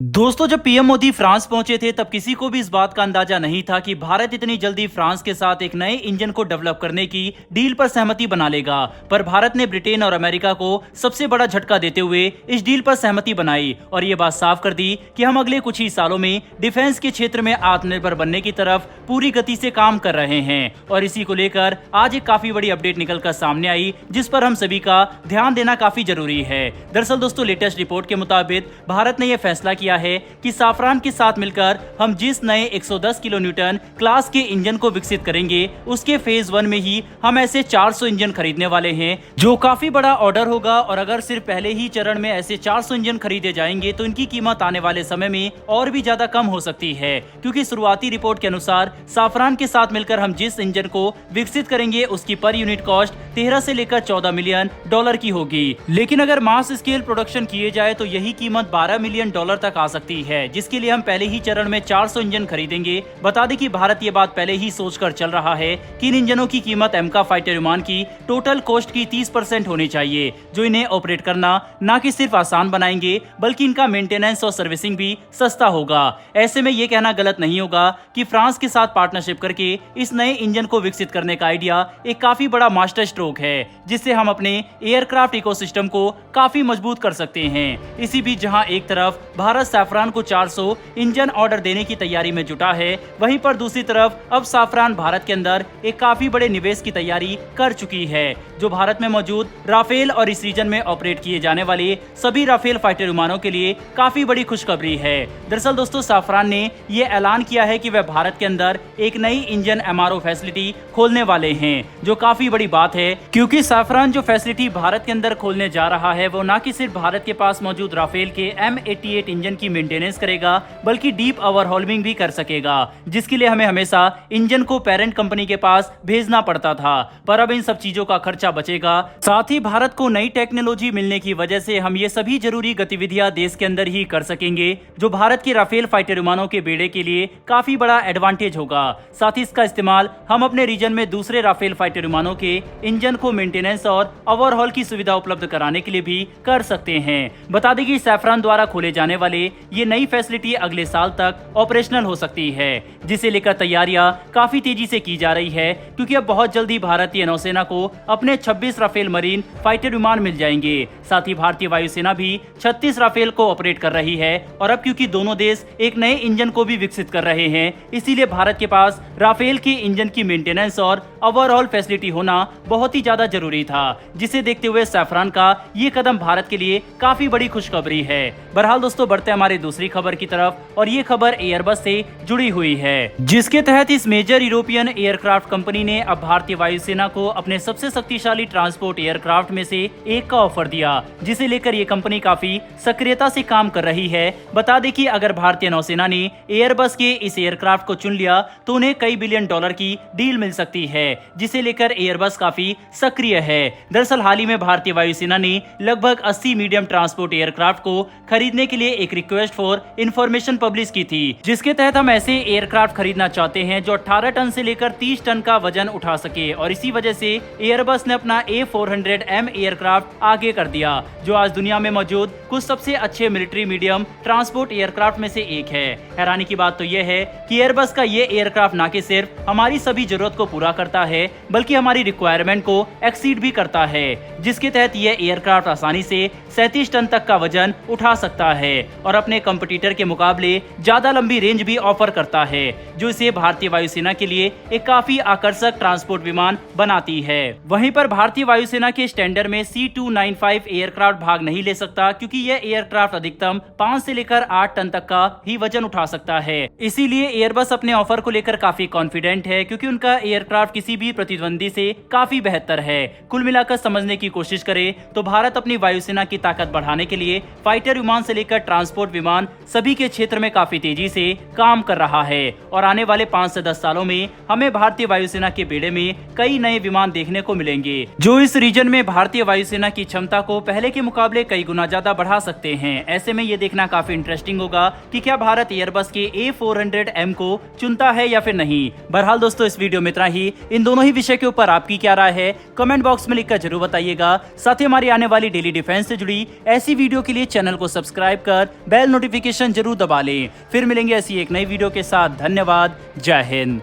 दोस्तों, जब PM Modi France पहुंचे थे तब किसी को भी इस बात का अंदाजा नहीं था कि भारत इतनी जल्दी फ्रांस के साथ एक नए इंजन को डेवलप करने की डील पर सहमति बना लेगा। पर भारत ने ब्रिटेन और अमेरिका को सबसे बड़ा झटका देते हुए इस डील पर सहमति बनाई और ये बात साफ कर दी कि हम अगले कुछ ही सालों में डिफेंस के क्षेत्र में आत्मनिर्भर बनने की तरफ पूरी गति से काम कर रहे हैं। और इसी को लेकर आज एक काफी बड़ी अपडेट निकलकर सामने आई, जिस पर हम सभी का ध्यान देना काफी जरूरी है। दरअसल दोस्तों, लेटेस्ट रिपोर्ट के मुताबिक भारत ने यह फैसला किया है कि साफरान के साथ मिलकर हम जिस नए 110 किलो न्यूटन क्लास के इंजन को विकसित करेंगे, उसके फेज 1 में ही हम ऐसे 400 इंजन खरीदने वाले हैं, जो काफी बड़ा ऑर्डर होगा। और अगर सिर्फ पहले ही चरण में ऐसे 400 इंजन खरीदे जाएंगे तो इनकी कीमत आने वाले समय में और भी ज्यादा कम हो सकती है, क्योंकि शुरुआती रिपोर्ट के अनुसार साफरान के साथ मिलकर हम जिस इंजन को विकसित करेंगे उसकी पर यूनिट कॉस्ट 13 से लेकर 14 मिलियन डॉलर की होगी। लेकिन अगर मास स्केल प्रोडक्शन किए जाए तो यही कीमत 12 मिलियन डॉलर तक आ सकती है, जिसके लिए हम पहले ही चरण में 400 इंजन खरीदेंगे। बता दें कि भारत ये बात पहले ही सोचकर चल रहा है कि इन इंजनों की कीमत एमका फाइटर विमान की टोटल कॉस्ट की 30% होनी चाहिए, जो इन्हें ऑपरेट करना न कि सिर्फ आसान बनाएंगे बल्कि इनका मेंटेनेंस और सर्विसिंग भी सस्ता होगा। ऐसे में ये कहना गलत नहीं होगा कि फ्रांस के साथ पार्टनरशिप करके इस नए इंजन को विकसित करने का आइडिया एक काफी बड़ा मास्टर स्ट्रोक है, जिससे हम अपने एयरक्राफ्ट इकोसिस्टम को काफी मजबूत कर सकते हैं। इसी बीच जहां एक तरफ भारत साफरान को 400 इंजन ऑर्डर देने की तैयारी में जुटा है, वहीं पर दूसरी तरफ अब साफरान भारत के अंदर एक काफी बड़े निवेश की तैयारी कर चुकी है, जो भारत में मौजूद राफेल और इस रीजन में ऑपरेट किए जाने वाले सभी राफेल फाइटर विमानों के लिए काफी बड़ी खुशखबरी है। दरअसल दोस्तों, साफरान ने यह ऐलान किया है कि वह भारत के अंदर एक नई इंजन एमआरओ फैसिलिटी खोलने वाले हैं, जो काफी बड़ी बात है, क्योंकि साफरान जो फैसिलिटी भारत के अंदर खोलने जा रहा है वो न कि सिर्फ भारत के पास मौजूद राफेल के M88 इंजन की मेंटेनेंस करेगा बल्कि डीप ओवरहॉलिंग भी कर सकेगा, जिसके लिए हमें हमेशा इंजन को पेरेंट कंपनी के पास भेजना पड़ता था। पर अब इन सब चीजों का खर्चा बचेगा। साथ ही भारत को नई टेक्नोलॉजी मिलने की वजह से हम ये सभी जरूरी गतिविधियां देश के अंदर ही कर सकेंगे, जो भारत के राफेल फाइटर विमानों के बेड़े के लिए काफी बड़ा एडवांटेज होगा। साथ ही इसका इस्तेमाल हम अपने रीजन में दूसरे राफेल फाइटर विमानों के इंजन को मेंटेनेंस और ओवरहॉल की सुविधा उपलब्ध कराने के लिए भी कर सकते हैं। बता दें कि साफरान द्वारा खोले जाने वाले ये नई फैसिलिटी अगले साल तक ऑपरेशनल हो सकती है, जिसे लेकर तैयारियां काफी तेजी से की जा रही है, क्योंकि अब बहुत जल्दी भारतीय नौसेना को अपने 26 राफेल मरीन फाइटर विमान मिल जाएंगे। साथ ही भारतीय वायुसेना भी 36 राफेल को ऑपरेट कर रही है। और अब क्योंकि दोनों देश एक नए इंजन को भी विकसित कर रहे हैं, इसीलिए भारत के पास राफेल के इंजन की मेंटेनेंस और ओवरऑल फैसिलिटी होना बहुत ही ज्यादा जरूरी था, जिसे देखते हुए साफरान का ये कदम भारत के लिए काफी बड़ी खुशखबरी है। बहरहाल दोस्तों, बढ़ते हमारे दूसरी खबर की तरफ, और ये खबर एयरबस से जुड़ी हुई है, जिसके तहत इस मेजर यूरोपियन एयरक्राफ्ट कंपनी ने अब भारतीय वायुसेना को अपने सबसे शक्तिशाली ट्रांसपोर्ट एयरक्राफ्ट में से एक का ऑफर दिया, जिसे लेकर ये कंपनी काफी सक्रियता से काम कर रही है। बता दें कि अगर भारतीय नौसेना ने एयरबस के इस एयरक्राफ्ट को चुन लिया तो उन्हें कई बिलियन डॉलर की डील मिल सकती है, जिसे लेकर एयरबस काफी सक्रिय है। दरअसल हाल ही में भारतीय वायुसेना ने लगभग 80 मीडियम ट्रांसपोर्ट एयरक्राफ्ट को खरीदने के लिए एक रिक्वेस्ट फॉर इंफॉर्मेशन पब्लिश की थी, जिसके तहत हम ऐसे एयरक्राफ्ट खरीदना चाहते हैं जो 18 टन से लेकर 30 टन का वजन उठा सके। और इसी वजह से एयरबस ने अपना A400M एयरक्राफ्ट आगे कर दिया, जो आज दुनिया में मौजूद कुछ सबसे अच्छे मिलिट्री मीडियम ट्रांसपोर्ट एयरक्राफ्ट में से एक है। हैरानी की बात तो यह है कि एयरबस का ये एयरक्राफ्ट न कि सिर्फ हमारी सभी जरूरत को पूरा करता है बल्कि हमारी रिक्वायरमेंट को एक्सीड भी करता है, जिसके तहत यह एयरक्राफ्ट आसानी से 37 टन तक का वजन उठा सकता है और अपने कंपटीटर के मुकाबले ज्यादा लंबी रेंज भी ऑफर करता है, जो इसे भारतीय वायुसेना के लिए एक काफी आकर्षक ट्रांसपोर्ट विमान बनाती है। वहीं पर भारतीय वायुसेना के स्टैंडर्ड में C295 एयरक्राफ्ट भाग नहीं ले सकता, क्योंकि यह एयरक्राफ्ट अधिकतम 5 से लेकर 8 टन तक का ही वजन उठा सकता है। इसीलिए एयरबस अपने ऑफर को लेकर काफी कॉन्फिडेंट है, क्योंकि उनका एयरक्राफ्ट किसी भी प्रतिद्वंदी से काफी बेहतर है। कुल मिलाकर समझने की कोशिश करें तो भारत अपनी वायुसेना की ताकत बढ़ाने के लिए फाइटर विमान से लेकर ट्रांसपोर्ट विमान सभी के क्षेत्र में काफी तेजी से काम कर रहा है। और आने वाले 5 से 10 सालों में हमें भारतीय वायुसेना के बेड़े में कई नए विमान देखने को मिलेंगे, जो इस रीजन में भारतीय वायुसेना की क्षमता को पहले के मुकाबले कई गुना ज्यादा बढ़ा सकते हैं। ऐसे में ये देखना काफी इंटरेस्टिंग होगा कि क्या भारत एयरबस के A400M को चुनता है या फिर नहीं। बहरहाल दोस्तों, इस वीडियो में इतना ही। इन दोनों ही विषय के ऊपर आपकी क्या राय है, कमेंट बॉक्स में लिखकर जरूर बताइएगा। साथ ही हमारी आने वाली डेली डिफेंस से जुड़ी ऐसी वीडियो के लिए चैनल को सब्सक्राइब कर बेल नोटिफिकेशन जरूर दबा लें। फिर मिलेंगे ऐसी एक नई वीडियो के साथ। धन्यवाद। जय हिंद।